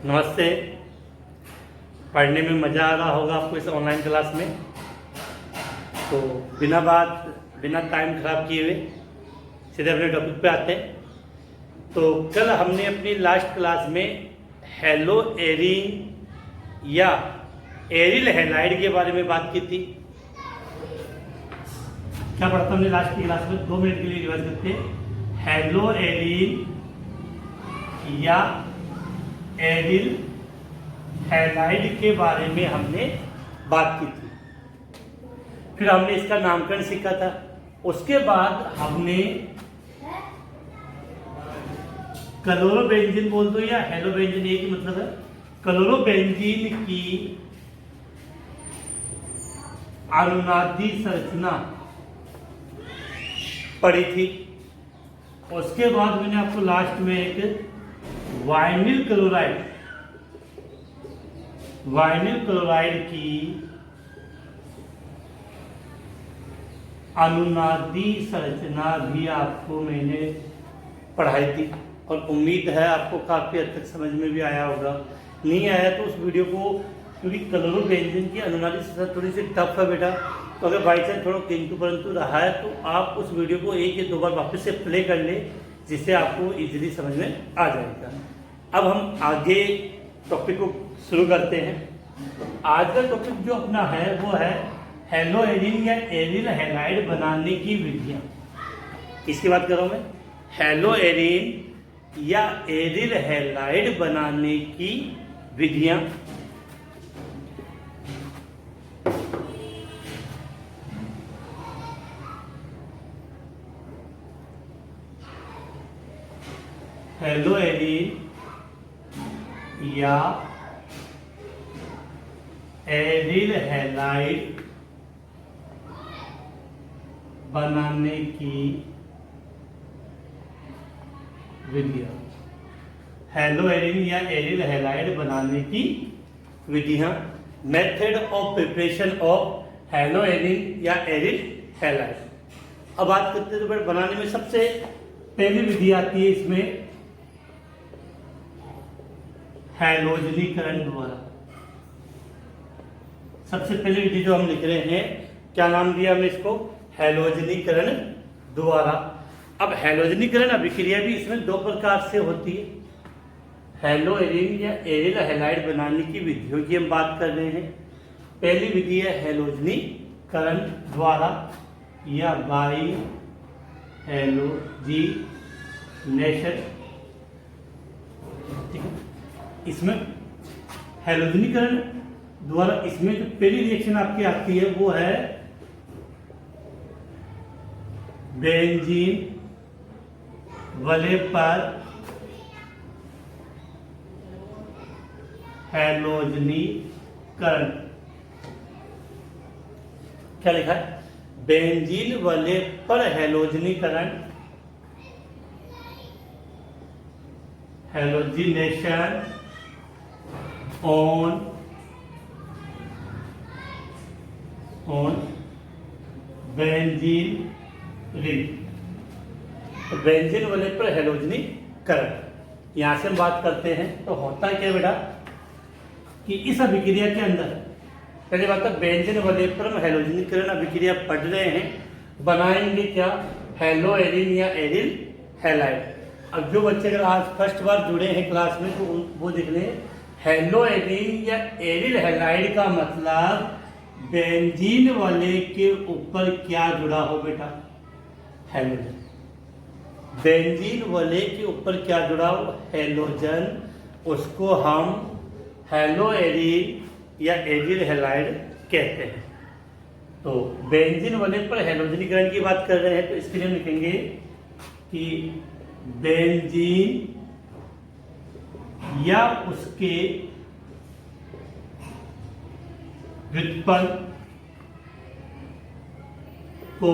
नमस्ते। पढ़ने में मज़ा आ रहा होगा आपको इस ऑनलाइन क्लास में। तो बिना टाइम खराब किए हुए सीधे अपने टॉपिक पे आते हैं। तो कल हमने अपनी लास्ट क्लास में हेलो एरिन या एरिल हैलाइड के बारे में बात की थी। क्या पढ़ा था हमने लास्ट की क्लास में? 2 मिनट के लिए रिवाइज करते हैं। हेलो एरिन या एरिल हैलाइड के बारे में हमने बात की थी। फिर हमने इसका नामकरण सीखा था। उसके बाद हमने क्लोरोबेंजीन बोल दो या हेलोबेंजीन, एक ही मतलब है। क्लोरोबेंजीन की अनुनादी संरचना पढ़ी थी। उसके बाद मैंने आपको लास्ट में एक वाइनिल क्लोराइड की अनुनादी संरचना भी आपको मैंने पढ़ाई थी और उम्मीद है आपको काफ़ी हद तक समझ में भी आया होगा। नहीं आया तो उस वीडियो को, क्योंकि क्लोरोबेंजीन की अनुनादी संरचना थोड़ी सी टफ है बेटा, तो अगर बाई चांस थोड़ा किंतु परंतु रहा है तो आप उस वीडियो को 1 या 2 बार वापस से प्ले कर ले, जिससे आपको इजीली समझ में आ जाएगा। अब हम आगे टॉपिक को शुरू करते हैं। आज का टॉपिक जो अपना है वो है हेलो एरिन या एरिल हैलाइड बनाने की विधियाँ। किसकी बात कर रहा हूँ मैं? हेलो एरिन या एरिल हैलाइड बनाने की विधियाँ। हेलो एरिन या एरिल हैलाइड बनाने की विधियाँ। हेलो एरिन या एरिल हैलाइड बनाने की विधियाँ। Method of preparation of hello Erin या एरिल हैलाइड। अब बात करते हैं तो बनाने में सबसे पहली विधि आती है इसमें हैलोजनीकरण द्वारा। सबसे पहली विधि जो हम लिख रहे हैं, क्या नाम दिया हमने इसको? हैलोजनीकरण द्वारा। अब हैलोजनीकरण अभिक्रिया भी इसमें 2 प्रकार से होती है। हेलो एरिन या एरिल हैलाइड बनाने की विधियों की हम बात कर रहे हैं। पहली विधि है हैलोजनीकरण द्वारा या बाई हैलोजिनेशन। ठीक है, इसमें हैलोजनीकरण द्वारा इसमें जो पहली रिएक्शन आपकी आती है वो है बेंजीन वाले पर हैलोजनीकरण। क्या लिखा है? बेंजीन वाले पर हैलोजनीकरण, हैलोजिनेशन ऑन बेंजीन रिंग। तो बेंजीन वाले पर हैलोजनीकरण, यहां से हम बात करते हैं। तो होता क्या बेटा कि इस अभिक्रिया के अंदर पहले बात है बेंजीन वाले पर हम हैलोजनीकरण अभिक्रिया पढ़ रहे हैं। बनाएंगे क्या? हेलो एरिन या एरिल हैलाइड। अब जो बच्चे अगर आज फर्स्ट बार जुड़े हैं क्लास में तो वो देख लें, हेलो एरिन या एरिल हैलाइड का मतलब बेंजीन वाले के ऊपर क्या जुड़ा हो बेटा? हैलोजन। बेंजीन वाले के ऊपर क्या जुड़ा हो? हैलोजन। उसको हम हेलो एरिन या एरिल हैलाइड कहते हैं। तो बेंजीन वाले पर हैलोजनीकरण की बात कर रहे हैं तो इसके लिए हम लिखेंगे कि बेंजीन या उसके व्युत्पन्न को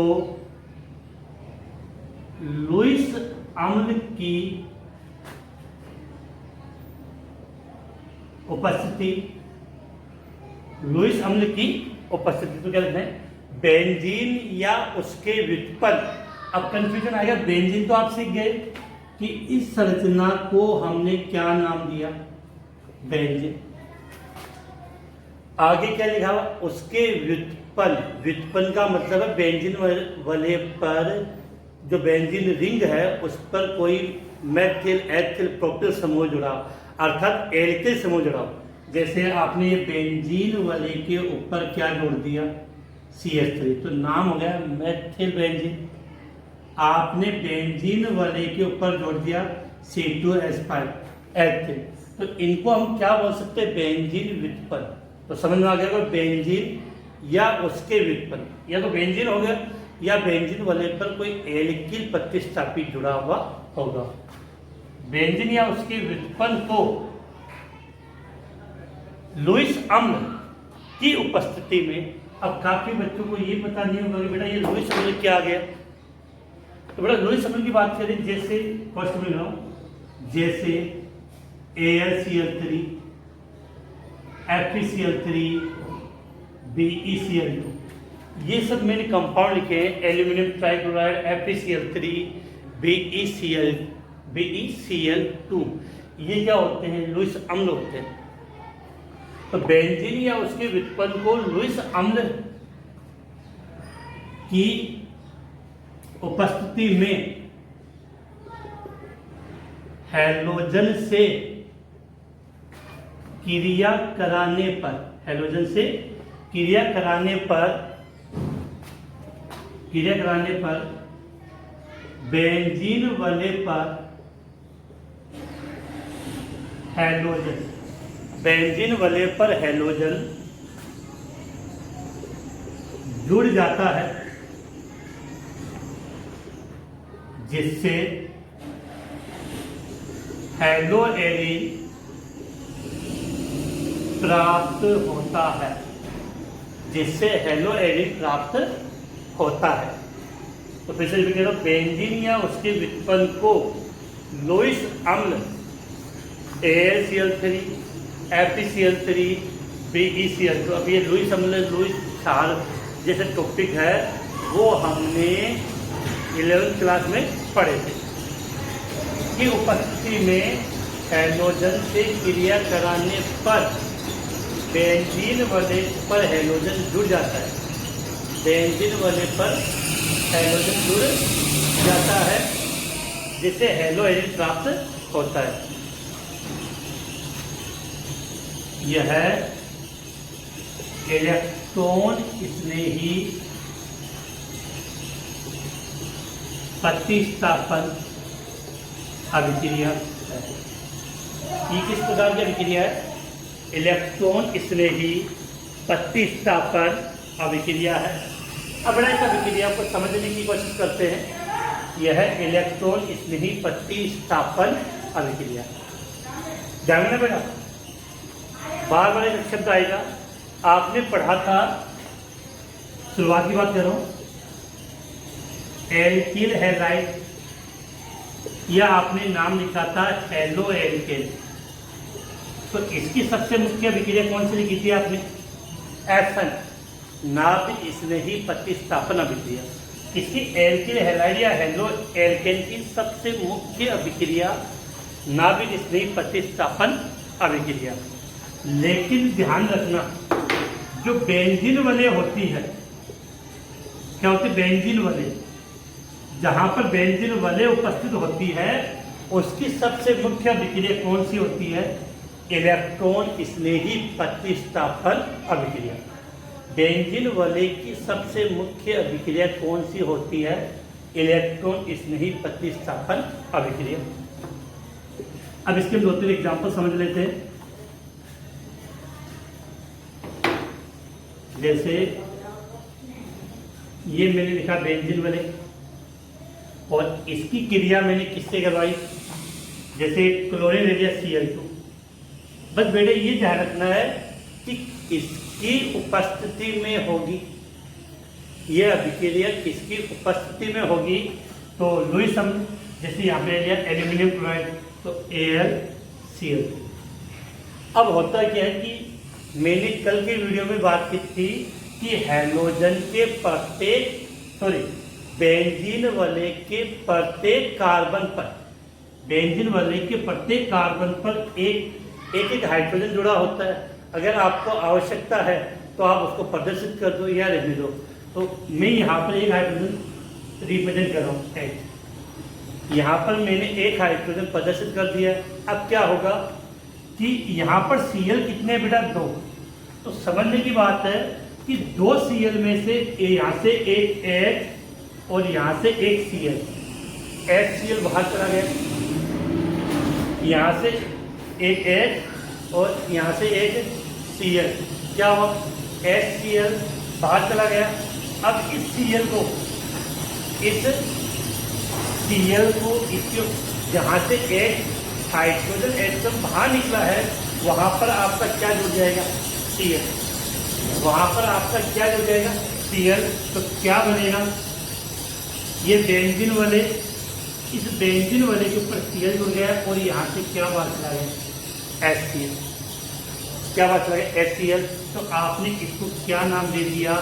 लुईस अम्ल की उपस्थिति, लुईस अम्ल की उपस्थिति। तो क्या लिखना है? बेंजीन या उसके व्युत्पन्न। अब कंफ्यूजन आएगा, बेंजीन तो आप सीख गए कि इस संरचना को हमने क्या नाम दिया? बेंजीन। आगे क्या लिखा हुआ, उसके व्युत्पन्न, व्युत्पन्न का मतलब है बेंजीन वाले पर जो बेंजीन रिंग है उस पर कोई मेथिल एथिल प्रोपिल समूह जुड़ा, अर्थात एल्किल समूह जुड़ा। जैसे आपने ये बेंजीन वाले के ऊपर क्या जोड़ दिया, CH3, तो नाम हो गया मेथिल बेंजीन। आपने बेंजीन वाले के ऊपर जोड़ दिया C2H5 एथिल, तो इनको हम क्या बोल सकते हैं, बेंजीन व्युत्पन्न। तो समझ में आ गया बेंजीन या उसके व्युत्पन्न, या तो बेंजीन हो गया या बेंजीन वाले पर कोई एल्किल प्रतिस्थापी जुड़ा हुआ होगा। बेंजीन या उसके व्युत्पन्न को लुईस अम्ल की उपस्थिति में, अब काफी बच्चों को ये पता नहीं होगा कि बेटा ये लुईस अम्ल क्या आ गया। तो बेटा लुईस अम्ल की बात करें, जैसे फर्स्ट में लिखा हूं, जैसे AlCl3, FeCl3, BeCl2, ये सब मैंने कंपाउंड लिखे हैं, एल्यूमिनियम ट्राइक्लोराइड, FeCl3, BeCl2, ये क्या होते हैं, लुईस अम्ल होते हैं। तो बेंजीन या उसके व्युत्पन्न को लुईस अम्ल की उपस्थिति में हैलोजन से क्रिया कराने पर, हैलोजन से क्रिया कराने पर बेंजीन वाले पर हैलोजन, बेंजीन वाले पर हैलोजन जुड़ जाता है, जिससे हैलोएरिन प्राप्त होता है, जिससे हैलोएरिन प्राप्त होता है। तो फिर से कह रहा हूं, बेंजीन या उसके व्युत्पन्न को लुईस अम्ल AlCl3, FeCl3, BeCl2, अब ये लुईस अम्ल, लुईस क्षार जैसे टॉपिक है वो हमने 11th क्लास में पढ़े थे कि उपस्थिति में हैलोजन से क्रिया कराने पर बेंजीन वाले पर हैलोजन जुड़ जाता है, बेंजीन वाले पर हैलोजन जुड़ जाता है, जिससे हैलोएरिन प्राप्त होता है। यह इलेक्ट्रॉन स्नेही प्रतिस्थापन अभिक्रिया है। ये किस प्रकार की अभिक्रिया है, इलेक्ट्रॉन स्नेही प्रतिस्थापन अभिक्रिया है। अब बड़ा इस अभिक्रिया को समझने की कोशिश करते हैं। यह है इलेक्ट्रॉन स्नेही प्रतिस्थापन अभिक्रिया। ध्यान में बेटा, बार बार एक शब्द आएगा, आपने पढ़ा था, शुरुआत की बात कर रहा हूं, एल्किल हैलाइड, या आपने नाम लिखा था हेलो एल्किल। तो इसकी सबसे मुख्य अभिक्रिया कौन सी लिखी थी आपने, एफन, नाभ स्नेही प्रतिस्थापन अभिक्रिया। इसकी एल्किल हैलाइड या हेलो एल्केन की सबसे मुख्य अभिक्रिया नाभ स्नेही प्रतिस्थापन अभिक्रिया। लेकिन ध्यान रखना, जो बेंजीन वाले होती है, क्या होती है, बेंजीन वाले, जहां पर बेंजीन वाले उपस्थित होती है उसकी सबसे मुख्य अभिक्रिया कौन सी होती है, इलेक्ट्रॉन स्नेही प्रतिस्थापन अभिक्रिया। बेंजीन वाले की सबसे मुख्य अभिक्रिया कौन सी होती है, इलेक्ट्रॉन स्नेही प्रतिस्थापन अभिक्रिया। अब इसके हम 2-3 एग्जाम्पल समझ लेते हैं। जैसे ये मैंने लिखा बेंजीन वाले, और इसकी क्रिया मैंने किससे करवाई, जैसे क्लोरीन ले लिया Cl2। बस बेटे ये ध्यान रखना है कि किसकी उपस्थिति में होगी, यह अभिक्रिया किसकी उपस्थिति में होगी। तो लुईस अम्ल, जैसे यहाँ पे लिया एल्यूमिनियम क्लोराइड, तो AlCl2। अब होता क्या है कि मैंने कल के वीडियो में बात की थी कि हैलोजन के प्रत्येक, बेंजीन वाले के प्रत्येक कार्बन पर, बेंजीन वाले के प्रत्येक कार्बन पर एक एक एक हाइड्रोजन जुड़ा होता है। अगर आपको आवश्यकता है तो आप उसको प्रदर्शित कर दो या रहने दो। तो मैं यहाँ पर एक हाइड्रोजन रिप्रेजेंट कर रहा हूँ H। यहाँ पर मैंने एक हाइड्रोजन प्रदर्शित कर दिया। अब क्या होगा कि यहाँ पर Cl कितने बेटा 2। तो समझने की बात है कि 2 Cl में से यहाँ से एक H और यहाँ से एक Cl, HCl बाहर चला गया, यहाँ से एक H और यहाँ से एक Cl, क्या हुआ HCl बाहर चला गया। अब इस Cl को इसके जहाँ से एक हाइड्रोजन एटम बाहर निकला है वहाँ पर आपका क्या जुड़ जाएगा Cl, वहाँ पर आपका क्या जुड़ जाएगा Cl। तो क्या बनेगा, ये बेंजीन वाले, इस बेंजीन वाले के ऊपर Cl जुड़ गया और यहाँ से क्या बात चला गया HCl, क्या बात चला गया HCl। तो आपने इसको क्या नाम दे दिया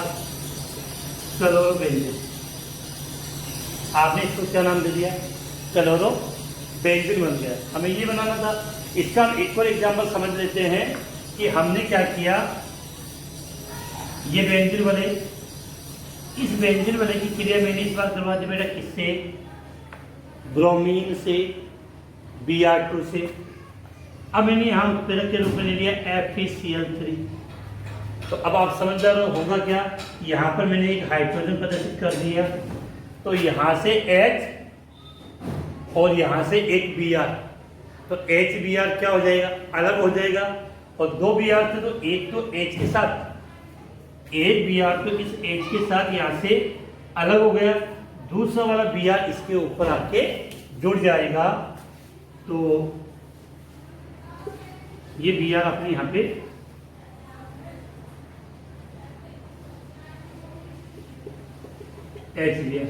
क्लोरोबेंजीन। आपने इसको क्या नाम दे दिया क्लोरोबेंजीन बन गया। हमें ये बनाना था। इसका हम एक और एग्जाम्पल समझ लेते हैं कि हमने क्या किया। ये बेंजीन वाले, इस बेंजीन वाले की क्रिया मैंने इस बार करवा दी बेटा किससे, ब्रोमीन से, Br2 से। अब मैंने यहाँ उत्प्रेरक के रूप में ले लिया FeCl3। तो अब आप समझदार होगा क्या, यहाँ पर मैंने एक हाइड्रोजन प्रदर्शित कर दिया, तो यहाँ से H और यहाँ से एक Br, तो HBr क्या हो जाएगा अलग हो जाएगा। और 2 Br थे तो एक तो H के साथ, एक Br तो इस H के साथ यहाँ से अलग हो गया, दूसरा वाला Br इसके ऊपर आके जुड़ जाएगा। तो ये Br अपने यहाँ पे HBr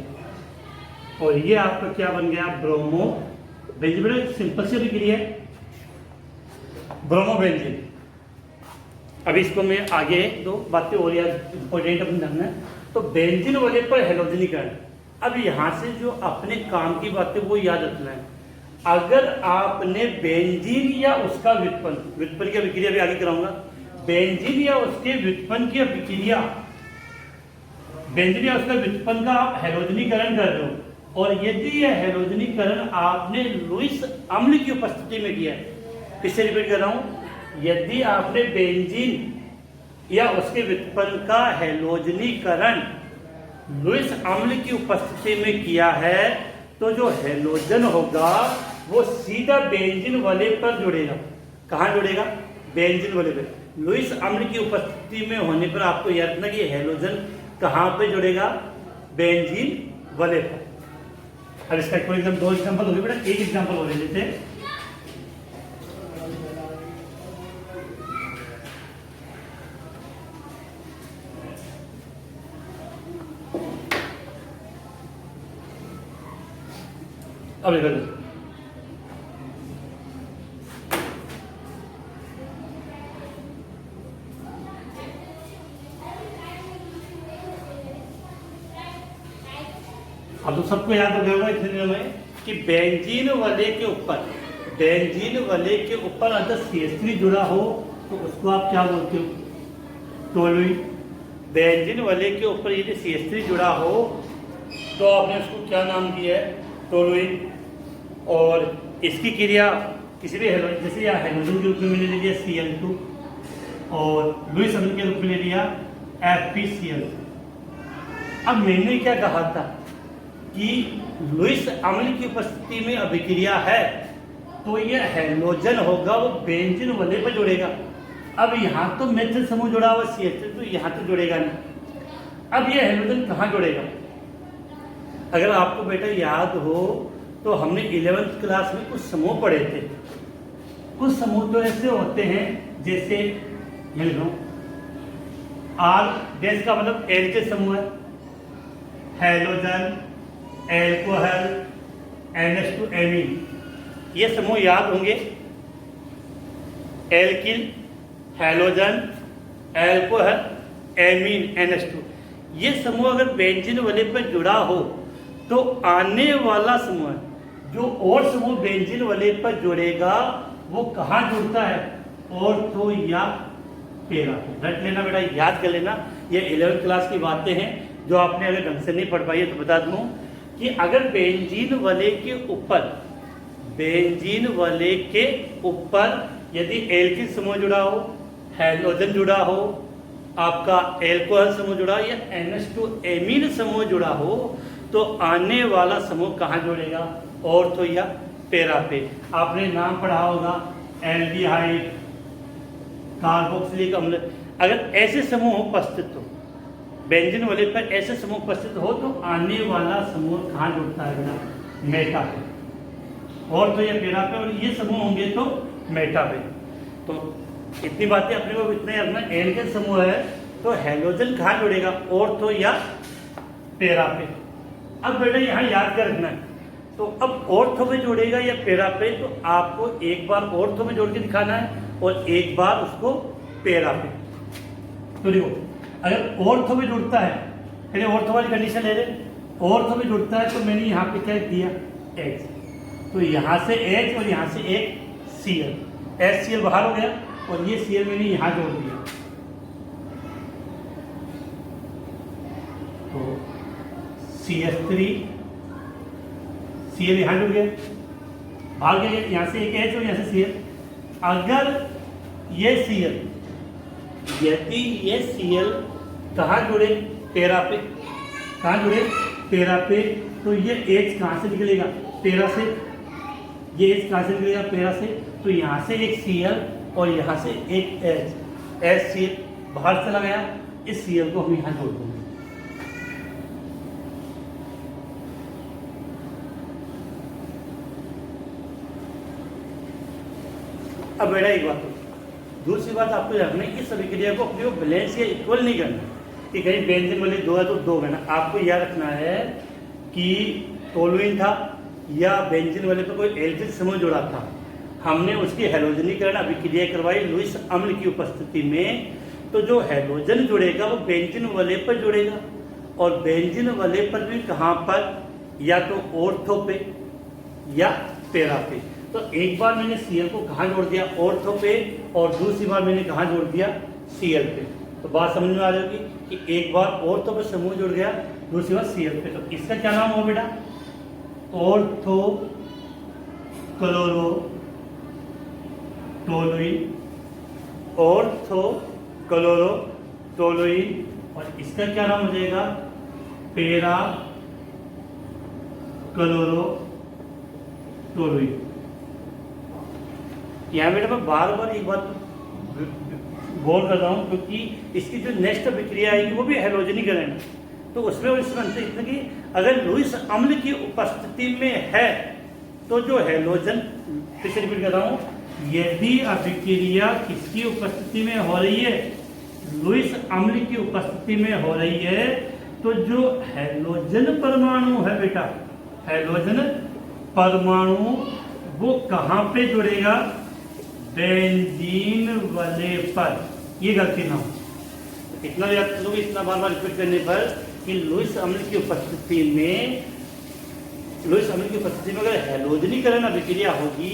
और ये आपका क्या बन गया ब्रोमो बेंजीन। सिंपल से भी क्रिया ब्रोमो बेंजीन। अब इसको मैं आगे 2 बातें और याद इंपॉर्टेंट अपने जानना है। तो बेंजीन वाले पर हेलोजनीकरण, अब यहाँ से जो अपने काम की बातें वो याद रखना है। अगर आपने बेंजीन या उसका व्युत्पन्न की अभिक्रिया भी आगे कराऊंगा, बेंजीन या उसके व्युत्पन्न की अभिक्रिया, बेंजीन या उसका व्युत्पन्न का आप हेलोजनीकरण कर रहे हो और यदि यह हेलोजनीकरण आपने लुईस अम्ल की उपस्थिति में किया है, फिर से रिपीट कर रहा हूं, यदि आपने बेंजीन या उसके व्युत्पन्न का हेलोजनीकरण लुईस अम्ल की उपस्थिति में किया है तो जो हेलोजन होगा वो सीधा बेंजीन वाले पर जुड़ेगा। कहाँ जुड़ेगा, बेंजीन वाले पर। लुईस अम्ल की उपस्थिति में होने पर आपको याद रखना कि हेलोजन कहाँ पे जुड़ेगा, बेंजीन वाले पर। अब इसका कोई 2 एग्जाम्पल हो गए बेटा, एक एग्जाम्पल हो रहे थे। अब देखो अब तो सबको याद हो गया होगा इतने दिनों में कि बेंजीन वाले के ऊपर अगर CH3 जुड़ा हो तो उसको आप क्या बोलते हो, टोलुइन। बेंजीन वाले के ऊपर यदि CH3 जुड़ा हो तो आपने उसको क्या नाम दिया है, टोलुइन। और इसकी क्रिया किसी भी हेलोजन, जैसे यहाँ हेलोजन के रूप में मैंने ले लिया Cl2 और लुईस अम्ल के रूप में ले लिया FeCl। अब मैंने क्या कहा था कि लुईस अम्ल की उपस्थिति में अभिक्रिया है तो ये हेलोजन होगा वो बेंजीन वाले पर जुड़ेगा। अब यहाँ तो मेथिल समूह जुड़ा हुआ CH3 तो यहाँ तो जुड़ेगा नहीं। अब ये हेलोजन कहाँ जुड़ेगा, अगर आपको बेटा याद हो तो हमने 11th क्लास में कुछ समूह पढ़े थे। कुछ समूह तो ऐसे होते हैं जैसे ये लो आर डैश का मतलब एल के समूह है, हेलोजन, एल्कोहल, NH2 एमीन, ये समूह याद होंगे। Alkyl, halogen, alcohol, amine, NH2, ये समूह अगर बेंजीन वाले पर जुड़ा हो तो आने वाला समूह जो और समूह बेंजीन वाले पर जुड़ेगा वो कहाँ जुड़ता है, ऑर्थो या पेरा पे। रट लेना बेटा, याद कर लेना, ये 11वीं क्लास की बातें हैं जो आपने अगर ढंग से नहीं पढ़ पाई है तो बता दूं कि अगर बेंजीन वाले के ऊपर यदि एल्किल समूह जुड़ा हो, हैलोजन जुड़ा हो, आपका एल्कोहल समूह जुड़ा हो या NH2 एमीन समूह जुड़ा हो, तो आने वाला समूह कहाँ जुड़ेगा? ऑर्थो या पेरा पे। आपने नाम पढ़ा होगा एल्डिहाइड, कार्बोक्सिलिक अम्ल। अगर ऐसे समूह उपस्थित हो, बेंजीन वाले पर ऐसे समूह उपस्थित हो, तो आने वाला समूह कहाँ जुड़ता है बेटा? मेटा पे। ऑर्थो या पेरा पे, और ये समूह होंगे तो मेटा पे। तो इतनी बातें अपने को इतना ही रखना। एल्केन समूह है तो हैलोजन कहाँ जुड़ेगा? ऑर्थो या पेरा पे। अब बेटा यहाँ याद कर रखना है, तो अब ऑर्थो में जोड़ेगा या पेरा पे, तो आपको एक बार ऑर्थो में जोड़ के दिखाना है और एक बार उसको पेरा पे। तो देखो, अगर ऑर्थो में जुड़ता है, पहले ऑर्थो वाली कंडीशन ले लें। ऑर्थो में जुड़ता है तो मैंने यहाँ पे क्या दिया? H। तो यहाँ से H और यहाँ से एक Cl, HCl बाहर हो गया और ये Cl मैंने यहाँ जोड़ दिया। तो CH3 Cl यहाँ जुड़ गया, भाग गया, यहाँ से एक H और यहाँ से Cl। अगर ये Cl, यदि ये Cl कहाँ जुड़े? पेरा पे। कहाँ जुड़े? पेरा पे। तो ये H कहाँ से निकलेगा? पेरा से। ये H कहाँ से निकलेगा? पेरा से। तो यहाँ से एक Cl और यहाँ से एक H, HCl बाहर चला गया। इस Cl को हम यहाँ जोड़ देंगे। अब बेटा एक बात, दूसरी बात आपको रखना है, इस अभिक्रिया को अपने को बैलेंस या इक्वल नहीं करना कि कहीं बेंजीन वाले 2 है तो 2 करना। आपको याद रखना है कि टोलुइन था या बेंजीन वाले पर कोई एल्किल समूह जुड़ा था, हमने उसकी हैलोजनीकरण अभिक्रिया करवाई लुईस अम्ल की उपस्थिति में, तो जो हैलोजन जुड़ेगा वो बेंजीन वाले पर जुड़ेगा, और बेंजीन वाले पर भी कहाँ पर? या तो ऑर्थो पे या पेरा पे। तो एक बार मैंने Cl को कहाँ जोड़ दिया? ऑर्थो पे, और दूसरी बार मैंने कहाँ जोड़ दिया? Cl पे। तो बात समझ में आ जाएगी कि एक बार ऑर्थो पे समूह जुड़ गया, दूसरी बार Cl पे। तो इसका क्या नाम हो बेटा? Ortho chloro toluene, ortho chloro toluene. और इसका क्या नाम हो जाएगा? पेरा क्लोरो टोलुइन। यहाँ बेटा मैं बार बार एक बात गौर कर रहा हूँ, क्योंकि इसकी जो नेक्स्ट अभिक्रिया आएगी वो भी हैलोजनीकरण है। तो उसमें इतना कि अगर लुईस अम्ल की उपस्थिति में है तो जो हैलोजन, फिर से रिपीट कर रहा हूँ, यदि अभिक्रिया किसकी उपस्थिति में हो रही है? लुईस अम्ल की उपस्थिति में हो रही है, तो जो हैलोजन परमाणु है बेटा, हैलोजन परमाणु वो कहाँ पे जुड़ेगा? बेंजीन वाले पर। ये गलती ना हो, इतना याद कर लोगे, इतना बार बार रिपीट करने पर कि लुईस अम्ल की उपस्थिति में अगर हैलोजनीकरण अभिक्रिया होगी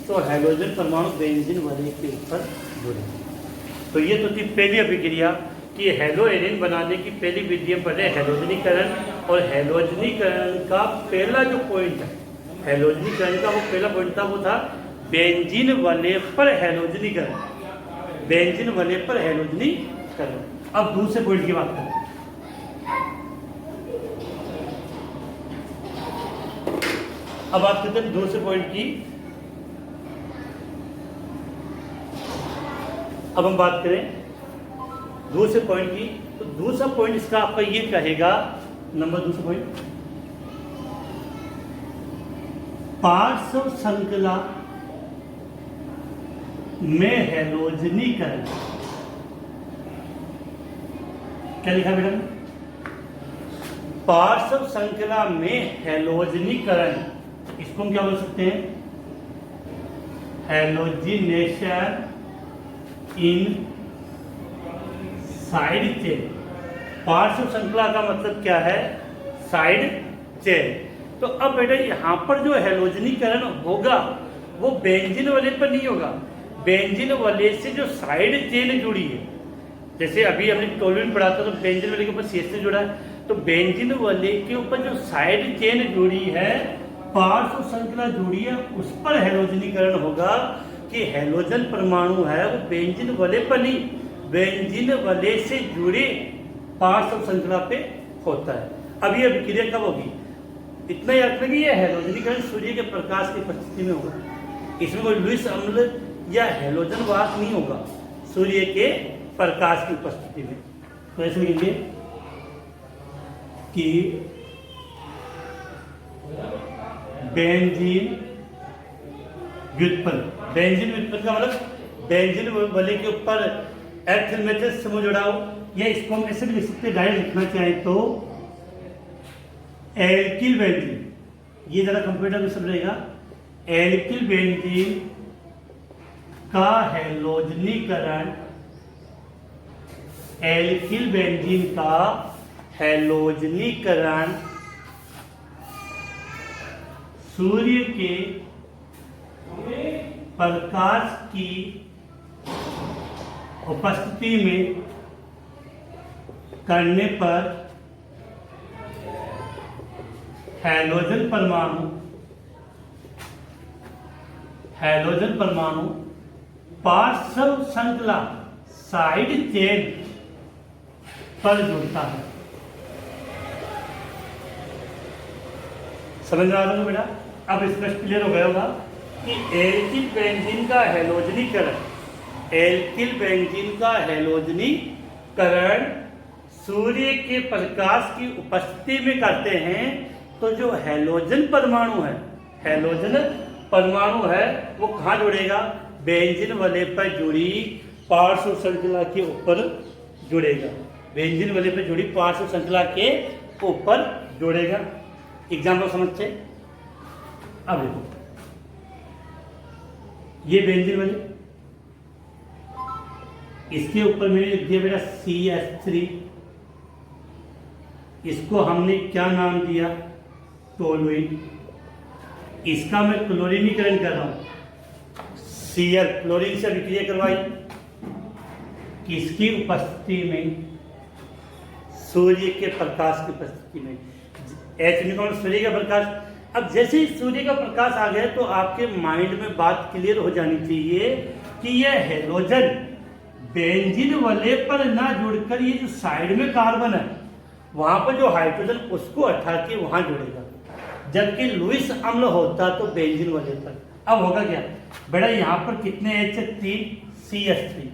तो हैलोजन परमाणु बेंजीन वाले के ऊपर जुड़ेगा। तो ये तो थी पहली अभिक्रिया कि हेलो एरिन बनाने की पहली विधि में पढ़े हैलोजनीकरण, और हैलोजनीकरण का पहला जो पॉइंट है, हैलोजनीकरण का वो पहला पॉइंट था, वो था बेंजीन वाले पर हैलोजनीकरण, बेंजीन वाले पर हैलोजनीकरण। अब दूसरे पॉइंट की बात करें। अब बात करते हैं दूसरे पॉइंट की। अब हम बात करें दूसरे पॉइंट की, तो दूसरा पॉइंट इसका आपका ये कहेगा, नंबर दूसरा पॉइंट, पार्श्व श्रृंखला में हैलोजनीकरण। क्या लिखा बेटा? पार्श्व श्रृंखला में हैलोजनीकरण, इसको हम क्या बोल सकते हैं? हैलोजिनेशन इन साइड चेन। पार्श्व श्रृंखला का मतलब क्या है? Side chain. तो अब बेटा यहाँ पर जो हैलोजनीकरण होगा वो बेंजीन वाले पर नहीं होगा, बेंजीन वाले से जो साइड चेन जुड़ी है, जैसे अभी हमने टोलुइन पढ़ा था तो बेंजीन वाले के ऊपर CH से जुड़ा है, तो बेंजीन वाले के ऊपर जो साइड चेन जुड़ी है, पार्श्व श्रृंखला जुड़ी है, उस पर हैलोजनीकरण होगा कि हैलोजन परमाणु है वो बेंजीन वाले पर नहीं, बेंजीन वाले से जुड़े पार्श्व श्रृंखला पे होता है। अब ये अभिक्रिया कब होगी? इतना याद रखना कि यह हैलोजनीकरण सूर्य के प्रकाश की उपस्थिति में होगा। इसमें कोई लुईस अम्ल या हैलोजन वाहक नहीं होगा सूर्य के प्रकाश की उपस्थिति में। तो ऐसे लिखेंगे कि बेंजीन व्युत्पन्न, बेंजीन व्युत्पन्न का मतलब बेंजीन वाले के ऊपर एथिल मेथल समूह जुड़ा हो, या इसको हम ऐसे भी लिख सकते हैं, डायरेक्ट लिखना चाहें तो एल्किल बेंजीन, ये जरा कंप्यूटर में सब रहेगा, एल्किल बेंजीन का हैलोजनीकरण, एल्किल बेंजीन का हैलोजनीकरण सूर्य के प्रकाश की उपस्थिति में करने पर हैलोजन परमाणु पार्श्व श्रृंखला साइड चेन पर जुड़ता है। समझ में आ रहा है बेटा? अब स्पष्ट क्लियर हो गया होगा कि एल्किल बेंजीन का हैलोजनीकरण, एल्किल बेंजीन का हैलोजनीकरण सूर्य के प्रकाश की उपस्थिति में करते हैं, तो जो हैलोजन परमाणु है, हैलोजन परमाणु है वो कहाँ जुड़ेगा? बेंजीन वाले पर जुड़ी पार्श्व श्रृंखला के ऊपर जुड़ेगा, बेंजीन वाले पर जुड़ी पार्श्व श्रृंखला के ऊपर जुड़ेगा। एग्जाम्पल समझते? अब देखो, ये बेंजीन वाले, इसके ऊपर मैंने लिख दिया बेटा CH3, इसको हमने क्या नाम दिया? टोलुइन। इसका मैं क्लोरीनीकरण कर रहा हूं, Cl, क्लोरीन से अभिक्रिया करवाई, किसकी उपस्थिति में? सूर्य के प्रकाश की उपस्थिति में। H सूर्य का प्रकाश। अब जैसे ही सूर्य का प्रकाश आ गया तो आपके माइंड में बात क्लियर हो जानी चाहिए कि यह हैलोजन बेंजीन वाले पर ना जुड़कर ये जो साइड में कार्बन है वहां पर जो हाइड्रोजन उसको हटा के वहां जुड़ेगा, जबकि लुईस अम्ल होता तो बेंजीन वाले पर। अब होगा क्या बेटा? यहां पर कितने H? 3 CH3,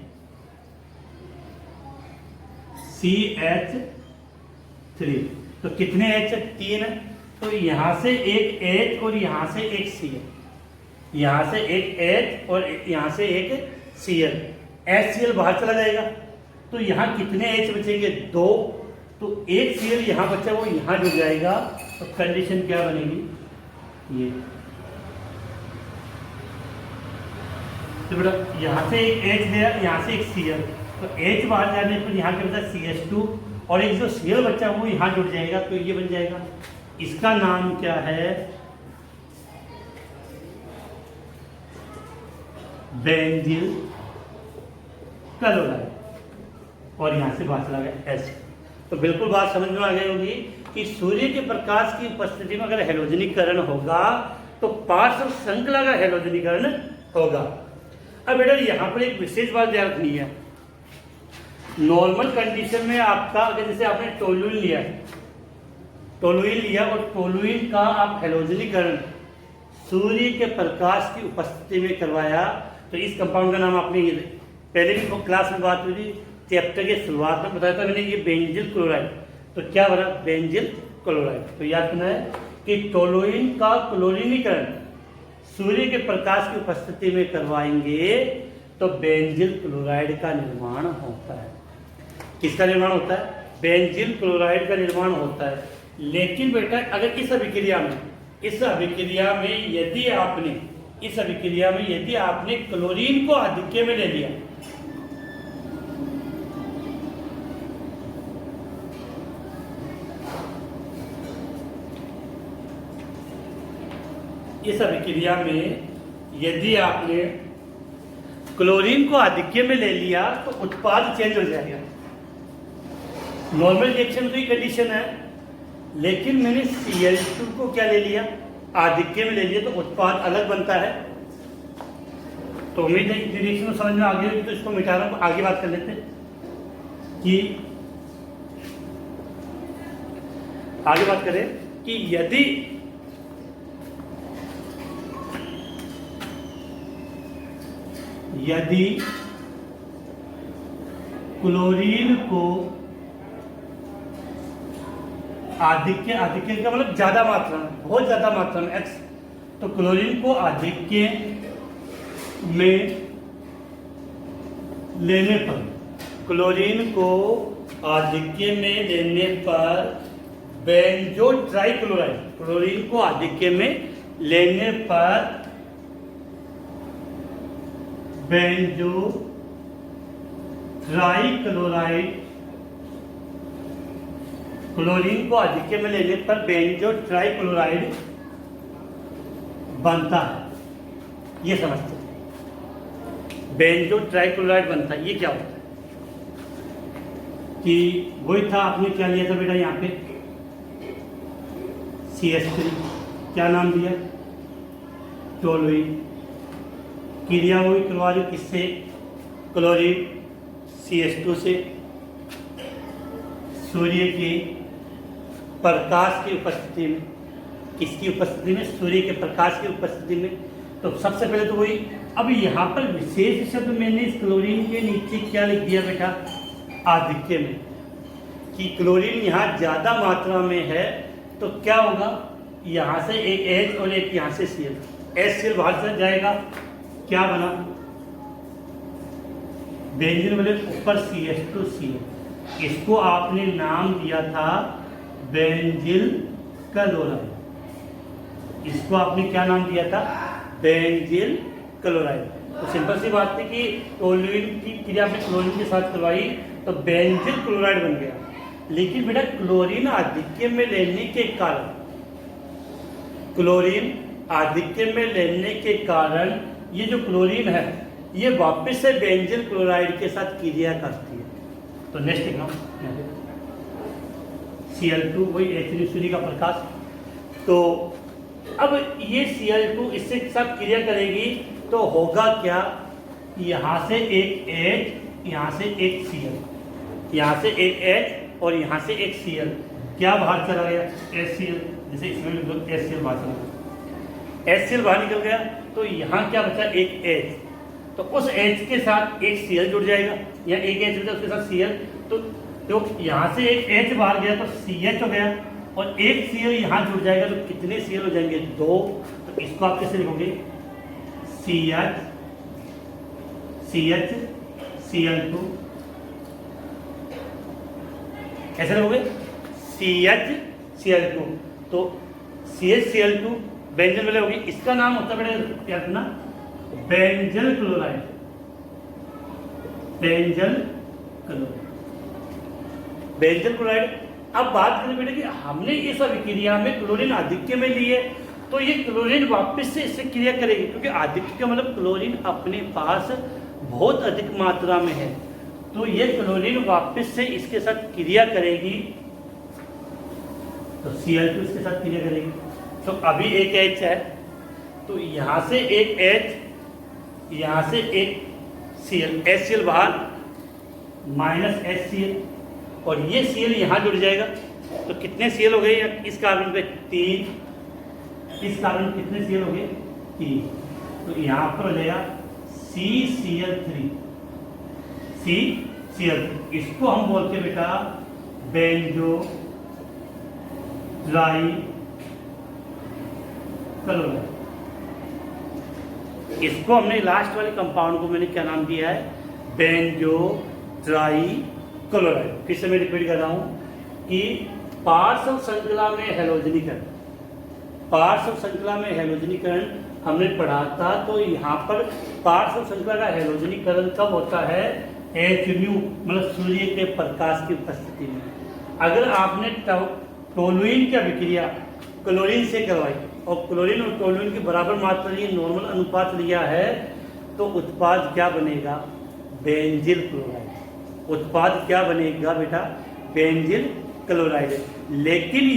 CH3, तो कितने H? 3 है, तो यहां से एक H और यहां से एक Cl, यहां से एक H और यहां से एक Cl, HCl बाहर चला जाएगा, तो यहां कितने H बचेंगे? 2, तो एक Cl यहां बचा वो यहां जुड़ जाएगा, तो कंडीशन क्या बनेगी? ये तो बेटा यहां से एक H गया, यहां से एक Cl, तो H बाहर जाने पर यहां क्या बचा? CH2, और एक जो Cl बचा वो यहां जुड़ जाएगा, तो ये बन जाएगा, इसका नाम क्या है? बेंजील क्लोराइड, और यहां से बाहर चला गया H। तो बिल्कुल बात समझ में आ गई होगी कि सूर्य के प्रकाश की उपस्थिति में अगर हैलोजनीकरण होगा तो पार्श्व श्रृंखला का हैलोजनीकरण होगा। अब बेटा यहाँ पर एक विशेष बात याद रखनी है, नॉर्मल कंडीशन में आपका अगर जैसे आपने टोलुइन लिया, टोलुइन लिया और टोलुइन का आप हैलोजनीकरण सूर्य के प्रकाश की उपस्थिति में करवाया, तो इस कंपाउंड का नाम आपने पहले भी क्लास में बात हुई थी, चैप्टर के शुरुआत में बताया था मैंने, ये बेंजील क्लोराइड। तो क्या बना? बेंजील क्लोराइड। तो याद करना है कि टोलुइन का क्लोरीनीकरण सूर्य के प्रकाश की उपस्थिति में करवाएंगे तो बेंजील क्लोराइड का निर्माण होता है। किसका निर्माण होता है? बेंजील क्लोराइड का निर्माण होता है। लेकिन बेटा अगर इस अभिक्रिया में यदि आपने क्लोरीन को आधिक्य में ले लिया, इस अभिक्रिया में यदि आपने क्लोरीन को आधिक्य में ले लिया तो उत्पाद चेंज हो जाएगा। नॉर्मल रिएक्शन की कंडीशन है, लेकिन मैंने Cl2 को क्या ले लिया, आधिक्य में ले लिया, तो उत्पाद अलग बनता है। तो उम्मीद है कि रिएक्शन समझ में आ गई होगी, तो इसको मिटा रहा हूं, आगे बात कर लेते हैं कि आगे बात करें कि यदि क्लोरीन को आधिक्य का मतलब ज्यादा मात्रा में, बहुत ज्यादा मात्रा में X, तो क्लोरीन को आधिक्य में लेने पर, क्लोरीन को आधिक्य में लेने पर बेंजो ट्राइक्लोराइड, क्लोरीन को आधिक्य में लेने पर बेंजो ट्राइक्लोराइड, क्लोरीन को आधिक्य में लेने पर बेंजो ट्राइक्लोराइड बनता है। ये समझते हैं, बेंजो ट्राइक्लोराइड बनता है। ये क्या होता है कि वही था, आपने क्या लिया था बेटा, यहाँ पे CH3, क्या नाम दिया, टोलुइन। क्रिया हुई करवा रही किससे, क्लोरीन CH2 से, सूर्य के प्रकाश की उपस्थिति में, किसकी उपस्थिति में, सूर्य के प्रकाश की उपस्थिति में। तो सबसे पहले तो वही, अब यहाँ पर विशेष शब्द मैंने इस क्लोरीन के नीचे क्या लिख दिया बेटा, आधिक्य में, कि क्लोरीन यहाँ ज्यादा मात्रा में है, तो क्या होगा, यहाँ से एक H और एक यहाँ से Cl, HCl बाहर चला जाएगा, क्या बना, बेंजीन वाले ऊपर CH2Cl, इसको आपने नाम दिया था बेंजिल क्लोराइड, इसको आपने क्या नाम दिया था, बेंजिल क्लोराइड। तो सिंपल सी बात थी कि टोलुइन की क्रिया में क्लोरीन के साथ करवाई तो बेंजिल क्लोराइड बन गया। लेकिन बेटा क्लोरीन आधिक्य में लेने के कारण, क्लोरीन आधिक्य में लेने के कारण ये जो क्लोरीन है ये वापस से बेंजिल क्लोराइड के साथ क्रिया करती है। तो नेक्स्ट एग्जाम्पल Cl2, वही H सूर्य का प्रकाश। तो अब ये Cl2 इससे साथ क्रिया करेगी तो होगा क्या, यहाँ से एक H, यहाँ से एक Cl, यहाँ से एक H और यहाँ से एक Cl, क्या बाहर चला गया, HCl, जैसे इसमें HCl बाहर चला गया, HCl बाहर निकल गया, तो यहाँ क्या बचा, एक H, तो उस H के साथ एक Cl जुड़ जाएगा, या एक H जुड़ जाएगा उसके साथ Cl, तो यहाँ से एक H बाहर गया तो CH हो गया, और एक Cl यहाँ जुड़ जाएगा, तो कितने Cl हो जाएंगे, 2। तो इसको आप कैसे लिखोगे, CH Cl2, कैसे लिखोगे, CH Cl2, तो CH Cl2 बेंजल वाले होगी, इसका नाम होता है क्या रखना, benzyl chloride, benzyl chloride, benzyl chloride. अब बात करें बेटे कि हमने इस अभिक्रिया में क्लोरीन आधिक्य में लिए, तो ये क्लोरीन वापस से इससे क्रिया करेगी, क्योंकि आधिक्य का मतलब क्लोरीन अपने पास बहुत अधिक मात्रा में है, तो ये क्लोरीन वापस से इसके साथ क्रिया करेगी, तो Cl2 इसके साथ क्रिया करेगी। तो अभी एक H है, तो यहाँ से एक H, यहाँ से एक Cl, HCl बाहर माइनस HCl, और ये Cl यहाँ जुड़ जाएगा, तो कितने Cl हो गए, इस कार्बन पे 3, इस कार्बन कितने Cl हो गए, 3, तो यहाँ पर हो जाएगा CCl3, CCl3, इसको हम बोलते बेटा बेंजो ट्राई क्लोराइड। इसको हमने लास्ट वाले कंपाउंड को मैंने क्या नाम दिया है, बेंजो ट्राई क्लोराइड। फिर से मैं रिपीट कर रहा हूं कि पार्श्व श्रृंखला में हैलोजनीकरण, पार्श्व श्रृंखला में हैलोजनीकरण हमने पढ़ा था। तो यहाँ पर पार्श्व श्रृंखला का हैलोजनीकरण कब होता है, Hν मतलब सूर्य के प्रकाश की उपस्थिति में। अगर आपने टोलुइन की अभिक्रिया क्लोरीन से करवाई और क्लोरीन और टोलुइन की बराबर मात्रा लिए, नॉर्मल अनुपात लिया है, तो उत्पाद क्या बनेगा? बेंजील क्लोराइड। उत्पाद क्या बनेगा बेटा? बेंजील क्लोराइड। लेकिन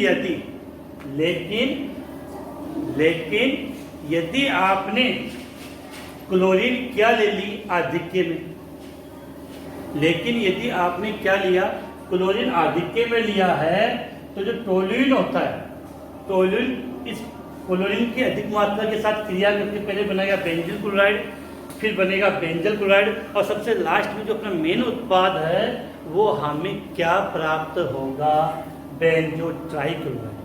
यदि आपने क्लोरीन क्या ले ली? आधिक्य में। लेकिन यदि आपने क्या लिया? क्लोरीन आधिक्य में लिया है, तो जो टोल्यूइन होता है, टोल्यूइन इस क्लोरीन की अधिक मात्रा के साथ क्रिया करके पहले बनेगा बेंजील क्लोराइड, फिर बनेगा बेंजल क्लोराइड, और सबसे लास्ट में जो अपना मेन उत्पाद है वो हमें क्या प्राप्त होगा? Benzotrichloride.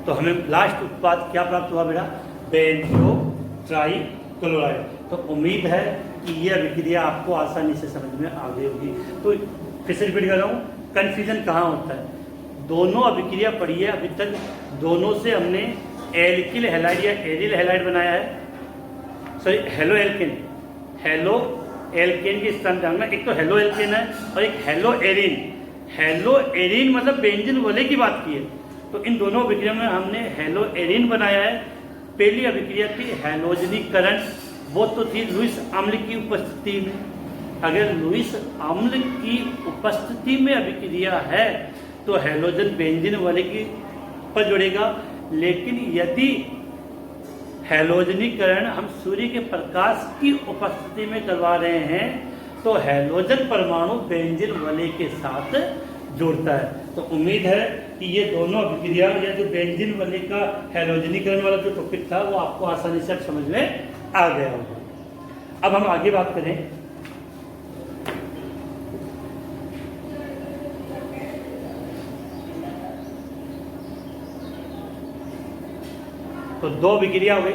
तो हमें लास्ट उत्पाद क्या प्राप्त हुआ बेटा? Benzotrichloride. तो उम्मीद है कि यह अभिक्रिया आपको आसानी से समझ में आ गई होगी। तो फिर से रिपीट कर रहा हूँ, कन्फ्यूजन कहाँ होता है? दोनों अभिक्रिया पढ़ी है अभी तक, दोनों से हमने एल्किल हैलाइड या एरिल हैलाइड बनाया है, sorry halo alkane. Halo alkane के स्थान पे हमने एक तो हेलो एल्केन है और एक हेलो एरिन। हेलो एरिन मतलब बेंजीन वाले की बात की है, तो इन दोनों अभिक्रिया में हमने हेलो एरिन बनाया है। पहली अभिक्रिया थी हैलोजनीकरण, वो तो थी लुईस अम्ल की उपस्थिति में। अगर लुईस अम्ल की उपस्थिति में अभिक्रिया है तो हैलोजन बेंजीन वाले की पर जुड़ेगा। लेकिन यदि हैलोजनीकरण हम सूर्य के प्रकाश की उपस्थिति में करवा रहे हैं तो हैलोजन परमाणु बेंजीन वाले के साथ जुड़ता है। तो उम्मीद है कि ये दोनों अभिक्रिया या जो बेंजीन वाले का हैलोजनीकरण वाला जो टॉपिक था वो आपको आसानी से समझ में आ गया होगा। अब हम आगे बात करें, तो दो अभिक्रिया हो गई।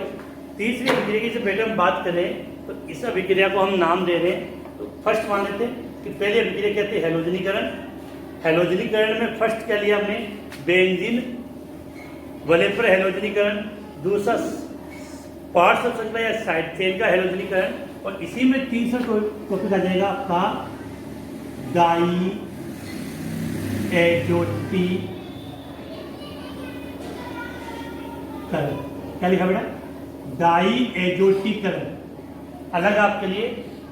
तीसरी अभिक्रिया की पहले हम बात करें तो इस अभिक्रिया को हम नाम दे रहे हैं। तो फर्स्ट मान लेते हैं कि पहली अभिक्रिया कहते हैं हैलोजनीकरण। हैलोजनीकरण में फर्स्ट क्या लिया हमने? बेंजीन वाले पर हैलोजनीकरण। दूसरा पार्श्व श्रृंखला या साइड चेन का हैलोजनीकरण, और इसी में तीसरा टॉपिक आ जाएगा आपका डाई एजोटीकरण। क्या लिखा बेटा? डाई एजोटीकरण। अलग आपके लिए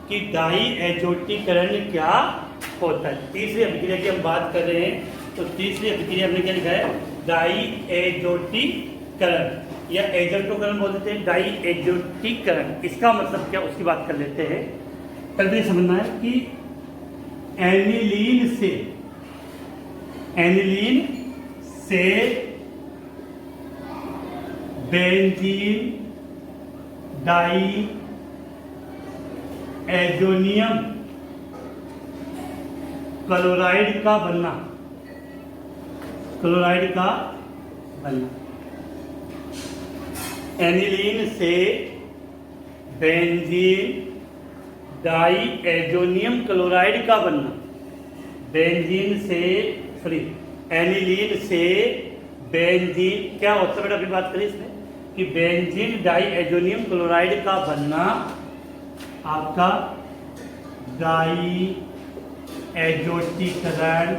कि डाई एजोटीकरण क्या होता है। तीसरी अभिक्रिया की हम बात कर रहे हैं, तो तीसरी अभिक्रिया हमने क्या लिखा है? डाई एजोटीकरण या एजोटोकरण बोल देते हैं, डाई एजोटीकरण। इसका मतलब क्या, उसकी बात कर लेते हैं। पहले समझना है कि एनिलीन से बेंजीन डाई एजोनियम क्लोराइड का बनना, एनिलीन से बेंजीन डाई एजोनियम क्लोराइड का बनना, एनिलीन से बेंजीन क्या होता है बेटा? अभी बात करें इसमें कि बेंजीन डाई एजोनियम क्लोराइड का बनना आपका डाई एजोटीकरण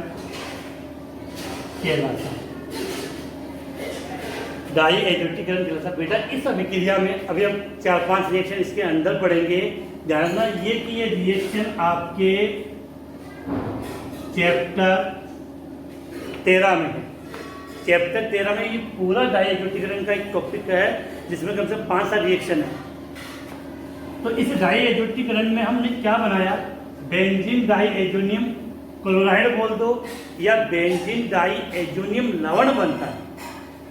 कहलाता है। डाई एजोटीकरण कहलाता है बेटा। इस अभिक्रिया में अभी हम 4-5 रिएक्शन इसके अंदर पढ़ेंगे। ध्यान रखना ये कि ये रिएक्शन आपके चैप्टर 13 में है। चैप्टर 13 में ये पूरा डाई एजोटीकरण का एक टॉपिक है जिसमें कम से कम 5-7 रिएक्शन है। तो इस डाई एजोटीकरण में हमने क्या बनाया? बेंजीन डाई एजोनियम क्लोराइड बोल दो या बेंजीन डाई एजोनियम लवण बनता है।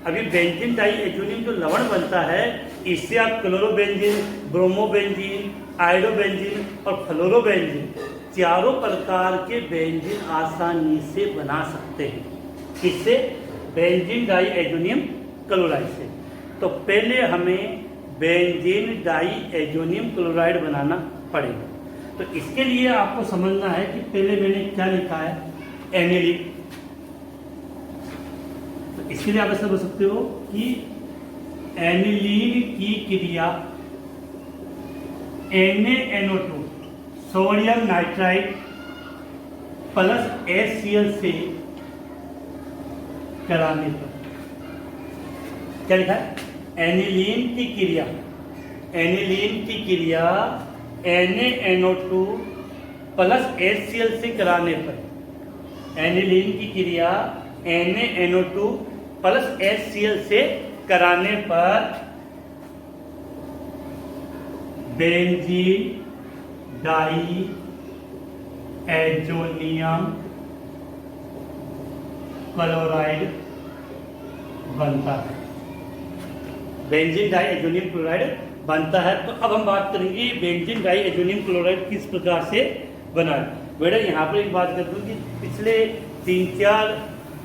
अभी बेंजीन डाई एजोनियम जो लवण बनता है इससे आप क्लोरोबेंजीन, ब्रोमोबेंजीन, आयोडोबेंजीन और फ्लोरोबेंजीन चारों प्रकार के बेंजीन आसानी से बना सकते हैं। इससे बेंजीन डाई एजोनियम क्लोराइड से। तो पहले हमें बेंजीन डाई एजोनियम क्लोराइड बनाना पड़ेगा। तो इसके लिए आपको समझना है कि पहले मैंने क्या लिखा है? एनिलीन। तो इसके लिए आप ऐसा बोल सकते हो कि एनिलीन की क्रिया NaNO2 sodium nitride plus HCl से कराने पर क्या लिखा है? एनिलीन की क्रिया NaNO2 प्लस HCl से कराने पर, एनिलीन की क्रिया NaNO2 प्लस HCl से कराने पर बेंजीन डाई एजोनियम क्लोराइड बनता है। बेंजीन डाई एजोनियम क्लोराइड बनता है। तो अब हम बात करेंगे बेंजीन डाई एजोनियम क्लोराइड किस प्रकार से बना है। बेटा यहाँ पर एक बात कर दूँ कि पिछले 3-4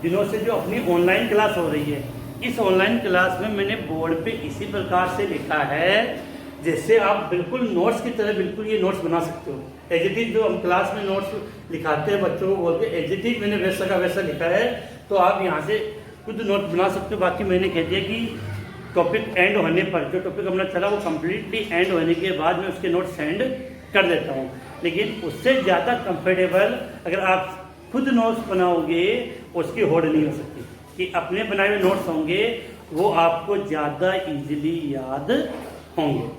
दिनों से जो अपनी ऑनलाइन क्लास हो रही है, इस ऑनलाइन क्लास में मैंने बोर्ड पे इसी प्रकार से लिखा है जैसे आप बिल्कुल नोट्स की तरह बिल्कुल ये नोट्स बना सकते हो। एज इट इज जो हम क्लास में नोट्स लिखाते हैं बच्चों को बोल के, एज इट इज मैंने वैसा का वैसा लिखा है, तो आप यहाँ से खुद नोट बना सकते हो। बाकी मैंने कह दिया कि टॉपिक एंड होने पर, जो टॉपिक अपना चला वो कम्प्लीटली एंड होने के बाद मैं उसके नोट सेंड कर देता हूँ। लेकिन उससे ज़्यादा कंफर्टेबल अगर आप खुद नोट्स बनाओगे उसकी होड़ नहीं हो सकती, कि अपने बनाए हुए नोट्स होंगे वो आपको ज़्यादा इजीली याद होंगे।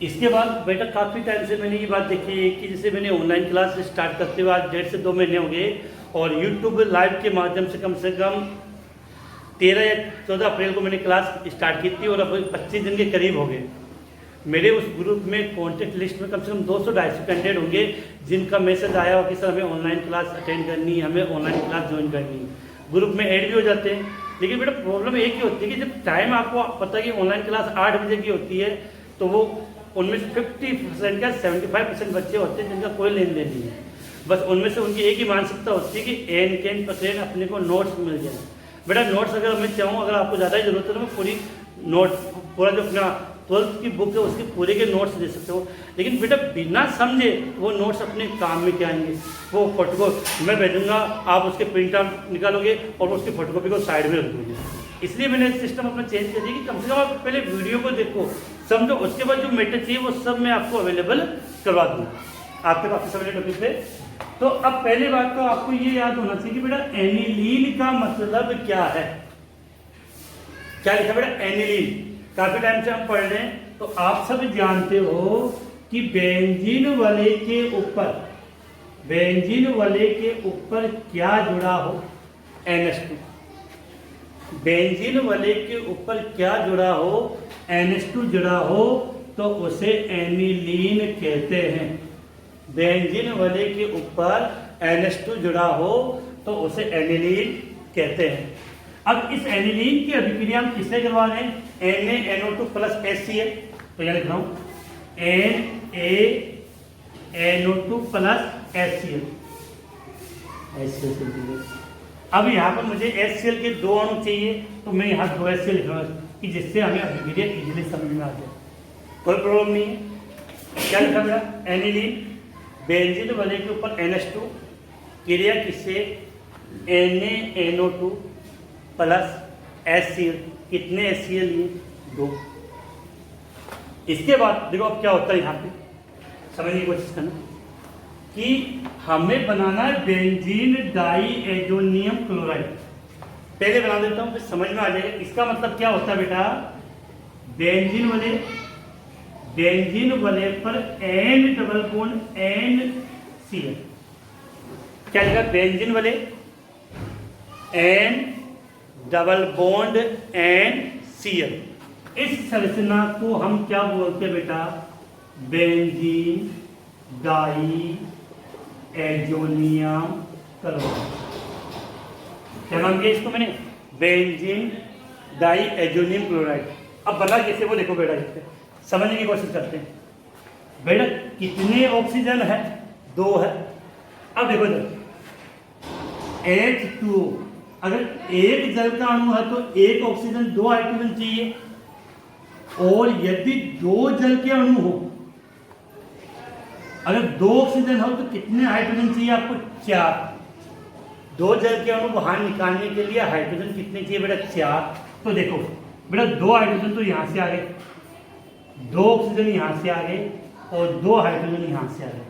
इसके बाद बेटा काफ़ी टाइम से मैंने ये बात देखी है कि जैसे मैंने ऑनलाइन क्लास स्टार्ट करते हुए आज 1.5 से 2 महीने हो गए, और यूट्यूब लाइव के माध्यम से कम 13 या 14 अप्रैल को मैंने क्लास स्टार्ट की थी और अब 25 दिन के करीब हो गए। मेरे उस ग्रुप में कॉन्टेक्ट लिस्ट में कम से कम 200-250 कैंडिडेट होंगे जिनका मैसेज आया हो कि सर हमें ऑनलाइन क्लास अटेंड करनी है, हमें ऑनलाइन क्लास ज्वाइन करनी है। ग्रुप में ऐड भी हो जाते हैं। लेकिन बेटा प्रॉब्लम एक ही होती है कि जब टाइम आपको पता है कि ऑनलाइन क्लास 8 बजे की होती है, तो वो उनमें 50% या 75% बच्चे होते हैं जिनका कोई लेन देन नहीं है। बस उनमें से उनकी एक ही मानसिकता होती है कि एन कैन पकड़े अपने को नोट्स मिल जाए। बेटा नोट्स अगर मैं चाहूँ, अगर आपको ज़्यादा जरूरत है तो मैं पूरी नोट पूरा जो अपना 12th की बुक है उसके पूरे के नोट्स दे सकते हो। लेकिन बेटा बिना समझे वो नोट्स अपने काम में क्या आएंगे। वो फोटोकॉपी मैं भेजूंगा, आप उसके प्रिंट आउट निकालोगे और उसकी फोटोकॉपी को साइड में रख दोगे। इसलिए मैंने सिस्टम अपना चेंज कर दिया कि कम से कम आप पहले वीडियो को देखो, समझो, उसके बाद जो मैटर चाहिए वो सब मैं आपको अवेलेबल करवा दूंगा आपके पास सभी टॉपिक पे। तो अब पहली बात तो आपको ये याद होना चाहिए कि बेटा एनिलीन का मतलब क्या है। क्या लिखा बेटा? एनिलीन। काफी टाइम से हम पढ़ रहे हैं तो आप सब जानते हो कि बेंजीन वाले के ऊपर क्या जुड़ा हो? NH2। बेंजीन वाले के ऊपर क्या जुड़ा हो? NH2 जुड़ा हो तो उसे एनिलीन कहते हैं। बेंजीन वाले के ऊपर NH2 जुड़ा हो तो उसे एनिलीन कहते हैं। अब इस एनिलीन की अभिक्रिया हम किससे करवा रहे हैं? NaNO2 plus HCl। तो यह लिख रहा हूं NaNO2 प्लस HCl। अब यहाँ पर मुझे HCl के 2 अणु चाहिए, तो मैं यहाँ 2 HCl लिख रहा हूँ कि जिससे हमें अभिक्रिया इजीली समझ में आ जाए, कोई प्रॉब्लम नहीं है। क्या लिखा गया? एनिलीन बेंजीन वाले के ऊपर NH2, क्रिया किससे? NaNO2 plus HCl। कितने HCl लिए? 2। इसके बाद देखो अब क्या होता है, यहाँ पे समझने की कोशिश करना कि हमें बनाना है बेंजीन डाई एजोनियम क्लोराइड। पहले बना देता हूँ फिर समझ में आ जाएगा। इसका मतलब क्या होता है बेटा? बेंजीन वाले पर N डबल बॉन्ड NCl। क्या लिखा? बेंजीन वाले N डबल बॉन्ड NCl। इस संरचना को हम क्या बोलते हैं बेटा? Benzene diazonium chloride. क्या नाम दिया इसको मैंने? Benzene diazonium chloride. अब बना कैसे वो देखो बेटा, इससे समझने की कोशिश करते हैं। बेटा कितने ऑक्सीजन है? 2 है। अब देखो H2O, अगर एक जल का अणु है तो 1 ऑक्सीजन 2 हाइड्रोजन चाहिए, और यदि 2 जल के अणु हो, अगर 2 ऑक्सीजन हो तो कितने हाइड्रोजन चाहिए आपको? 4। 2 जल के अणु बाहर निकालने के लिए हाइड्रोजन कितने चाहिए बेटा? 4। तो देखो बेटा 2 हाइड्रोजन तो यहाँ से आ गए, 2 ऑक्सीजन यहाँ से आ गए, और 2 हाइड्रोजन यहाँ से आ गए।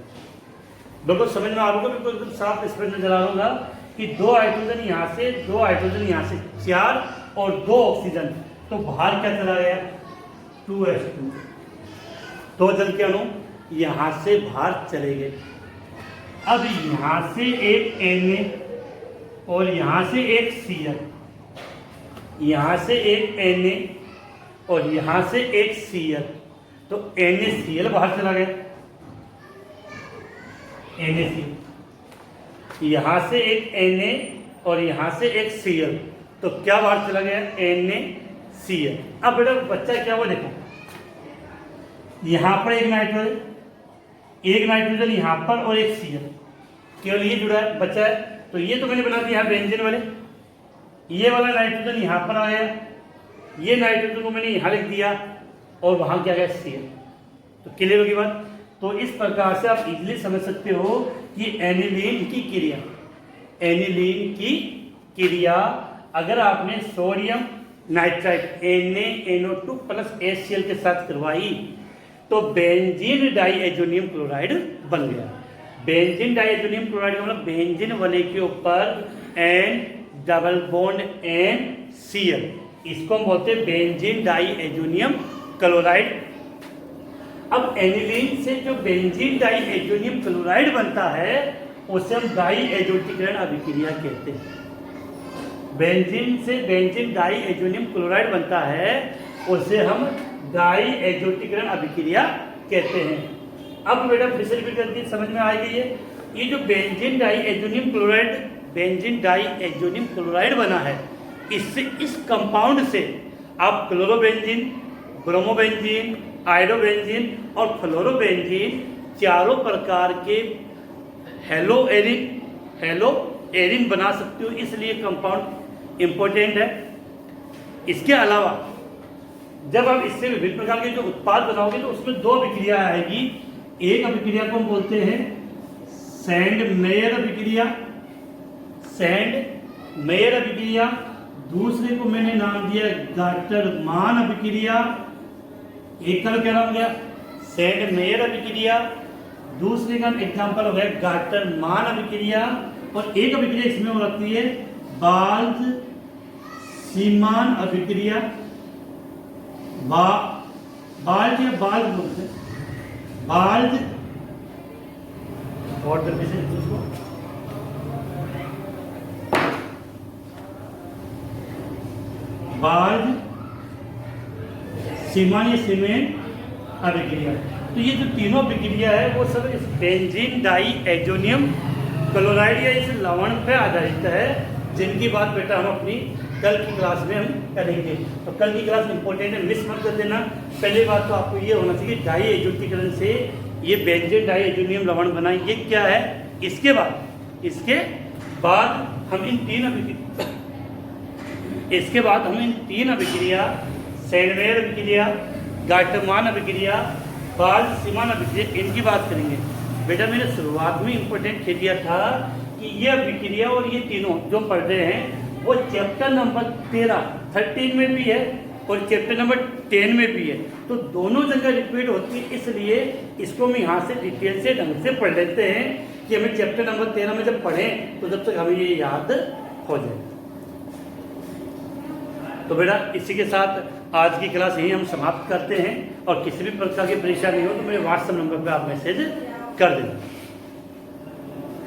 बिल्कुल समझ में आ रहा होगा, बिल्कुल एकदम साफ स्पष्ट नजर आ रहा होगा कि 2 हाइड्रोजन यहाँ से, 2 हाइड्रोजन यहाँ से, 4 और 2 ऑक्सीजन। तो बाहर क्या चला गया? 2H2। 2 जल के अणु यहाँ से बाहर चले गए। अब यहाँ से एक Na और यहाँ से एक Cl, यहाँ से एक Na और यहाँ से एक Cl, तो NaCl बाहर चला गया। NaCl, यहाँ से एक Na और यहाँ से एक Cl, तो क्या बाहर चला गया? NaCl। अब बेटा बच्चा क्या हुआ देखो, यहाँ पर एक नाइट्रोजन यहाँ पर और एक Cl, केवल ये जुड़ा है बचा है। तो ये तो मैंने बना दिया बेंजीन वाले, ये वाला नाइट्रोजन यहाँ पर आया, ये नाइट्रोजन को मैंने यहाँ लिख दिया और वहाँ क्या गया? Cl। तो क्लियर होगी बात। तो इस प्रकार से आप इजीली समझ सकते हो कि एनिलीन की क्रिया अगर आपने sodium nitride NaNO2 plus HCl के साथ करवाई तो बेंजीन डाइएजोनियम क्लोराइड बन गया। बेंजीन डाइएजोनियम क्लोराइड का मतलब बेंजीन वाले के ऊपर N डबल बॉन्ड NCl, इसको हम बोलते हैं बेंजीन डाइएजोनियम क्लोराइड। अब एनिलीन से जो बेंजीन डाइएजोनियम क्लोराइड बनता है उसे हम डाइएजोटीकरण अभिक्रिया कहते हैं। बेंजीन से बेंजीन डाइएजोनियम क्लोराइड बनता है उसे हम डाइएजोटीकरण अभिक्रिया कहते हैं। अब बेटा फिर से रिपीट करके समझ में आ गई है। ये जो बेंजीन डाइएजोनियम क्लोराइड बना है, इससे इस कंपाउंड से आप क्लोरोबेंजीन, ब्रोमोबेंजीन, आयोडोबेंजीन और फ्लोरोबेंजीन चारों प्रकार के हेलो एरिन बना सकते हो, इसलिए कंपाउंड इंपॉर्टेंट है। इसके अलावा जब आप इससे विभिन्न प्रकार के जो उत्पाद बनाओगे तो उसमें 2 अभिक्रिया आएगी। एक अभिक्रिया को हम बोलते हैं सैंड मेयर अभिक्रिया, दूसरे को मैंने नाम दिया गाटरमान अभिक्रिया। एक का क्या नाम गया? सैंड मेयर अभिक्रिया, दूसरे का एग्जाम्पल हो गया गाटरमान अभिक्रिया, और एक अभिक्रिया इसमें हो रखती है बाल्ज-सीमान अभिक्रिया। बाल्ज या बाल्ज बोलते हैं, बाल्ज और बाल्ज सीमान या सीमेंट अभिक्रिया। तो ये जो तीनों अभिक्रिया है वो सब इस बेंजीन डाइएजोनियम क्लोराइड या इस लवण पे आधारित है, जिनकी बात बेटा हम अपनी कल की क्लास में हम करेंगे। तो कल की क्लास इंपॉर्टेंट है, मिस मत कर देना। पहली बात तो आपको ये होना चाहिए डाइएजोटीकरण से ये बेंजीन डाइएजोनियम लवण बना, ये क्या है। इसके बाद हम इन तीन अभिक्रिया सैंड मेयर अभिक्रिया, गाटरमान अभिक्रिया, बाल्ज-सीमान अभिक्रिया, इनकी बात करेंगे। बेटा मैंने शुरुआत में इंपॉर्टेंट कह दिया था कि ये अभिक्रिया और ये तीनों जो पढ़ रहे हैं वो चैप्टर नंबर 13 में भी है और चैप्टर नंबर 10 में भी है, तो दोनों जगह रिपीट होती है। इसलिए इसको हम यहाँ से डिटेल से ढंग से पढ़ लेते हैं कि हमें चैप्टर नंबर 13 में जब पढ़ें तो जब तक हमें ये याद हो जाए। तो बेटा इसी के साथ आज की क्लास यही हम समाप्त करते हैं, और किसी भी प्रकार की परेशानी हो तो मेरे व्हाट्सएप नंबर पर आप मैसेज कर देना।